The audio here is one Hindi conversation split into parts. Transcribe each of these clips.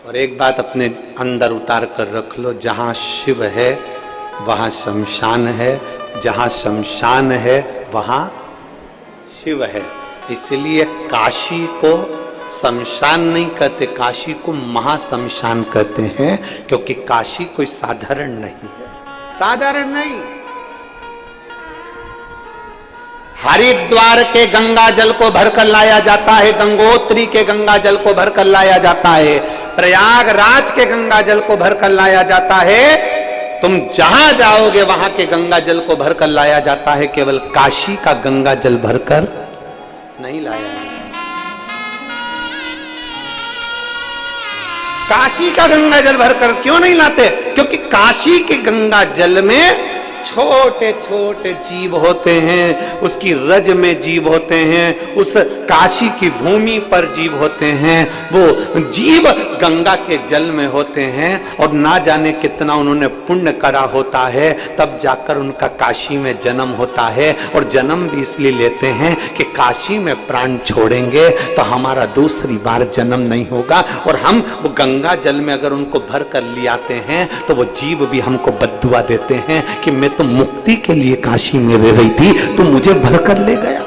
और एक बात अपने अंदर उतार कर रख लो, जहां शिव है वहां शमशान है, जहां शमशान है वहां शिव है। इसलिए काशी को शमशान नहीं कहते, काशी को महाशमशान कहते हैं, क्योंकि काशी कोई साधारण नहीं है, साधारण नहीं। हरिद्वार के गंगा जल को भरकर लाया जाता है, गंगोत्री के गंगा जल को भरकर लाया जाता है, प्रयागराज के गंगा जल को भरकर लाया जाता है। तुम जहां जाओगे वहां के गंगा जल को भरकर लाया जाता है, केवल काशी का गंगा जल भरकर नहीं लाया जाता। काशी का गंगा जल भरकर क्यों नहीं लाते? क्योंकि काशी के गंगा जल में छोटे छोटे जीव होते हैं, उसकी रज में जीव होते हैं, उस काशी की भूमि पर जीव होते हैं, वो जीव गंगा के जल में होते हैं और ना जाने कितना उन्होंने पुण्य करा होता है, तब जाकर उनका काशी में जन्म होता है। और जन्म भी इसलिए लेते हैं कि काशी में प्राण छोड़ेंगे तो हमारा दूसरी बार जन्म नहीं होगा। और हम वो गंगा जल में अगर उनको भर कर ले आते हैं तो वो जीव भी हमको बद्दुआ देते हैं कि मैं तो मुक्ति के लिए काशी में रह रही थी, तू मुझे भरकर ले गया।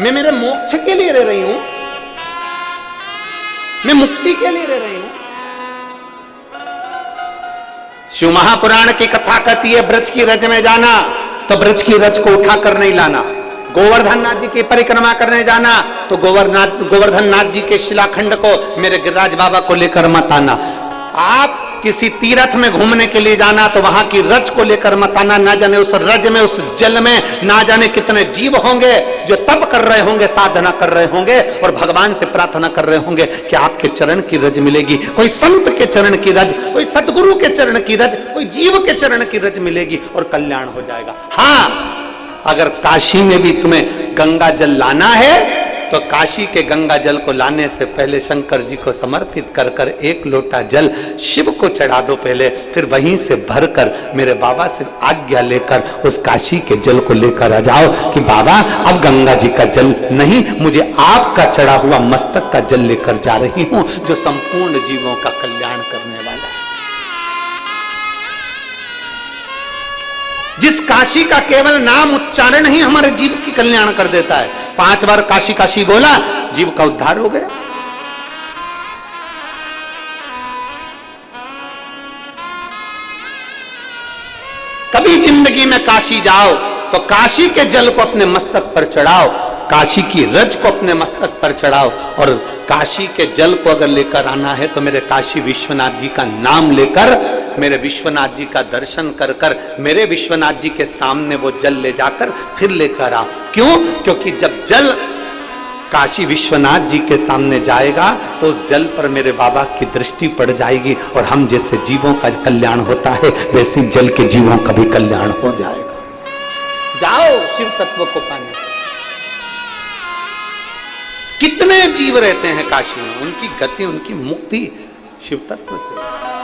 मैं मेरे मोक्ष के लिए रह रही हूं, मैं मुक्ति के लिए रह रही हूं। शिव महापुराण की कथा कहती है, ब्रज की रज में जाना तो ब्रज की रज को उठाकर नहीं लाना, गोवर्धन नाथ जी की परिक्रमा करने जाना तो गोवर्धन नाथ जी के शिलाखंड को मेरे गिरिराज बाबा को लेकर मत आना। आप किसी तीर्थ में घूमने के लिए जाना तो वहां की रज को लेकर मत आना, ना जाने उस रज में, उस जल में ना जाने कितने जीव होंगे जो तप कर रहे होंगे, साधना कर रहे होंगे और भगवान से प्रार्थना कर रहे होंगे कि आपके चरण की रज मिलेगी। कोई संत के चरण की रज, कोई सदगुरु के चरण की रज, कोई जीव के चरण की रज मिलेगी और कल्याण हो जाएगा। हाँ, अगर काशी में भी तुम्हें गंगा जल लाना है तो काशी के गंगा जल को लाने से पहले शंकर जी को समर्पित कर कर एक लोटा जल शिव को चढ़ा दो पहले, फिर वहीं से भरकर मेरे बाबा से आज्ञा लेकर उस काशी के जल को लेकर आ जाओ कि बाबा अब गंगा जी का जल नहीं, मुझे आपका चढ़ा हुआ मस्तक का जल लेकर जा रही हूं, जो संपूर्ण जीवों का कल्याण करने वाला है। जिस काशी का केवल नाम उच्चारण ही हमारे जीव की कल्याण कर देता है। 5 बार काशी काशी बोला, जीव का उद्धार हो गया। कभी जिंदगी में काशी जाओ तो काशी के जल को अपने मस्तक पर चढ़ाओ, काशी की रज को अपने मस्तक पर चढ़ाओ। और काशी के जल को अगर लेकर आना है तो मेरे काशी विश्वनाथ जी का नाम लेकर, मेरे विश्वनाथ जी का दर्शन कर कर, मेरे विश्वनाथ जी के सामने वो जल ले जाकर फिर लेकर आओ। क्यों? क्योंकि जब जल काशी विश्वनाथ जी के सामने जाएगा तो उस जल पर मेरे बाबा की दृष्टि पड़ जाएगी और हम जैसे जीवों का कल्याण होता है वैसे जल के जीवों का भी कल्याण हो जाएगा। जाओ शिव तत्व को पाने। कितने जीव रहते हैं काशी में, उनकी गति, उनकी मुक्ति शिव तत्व से।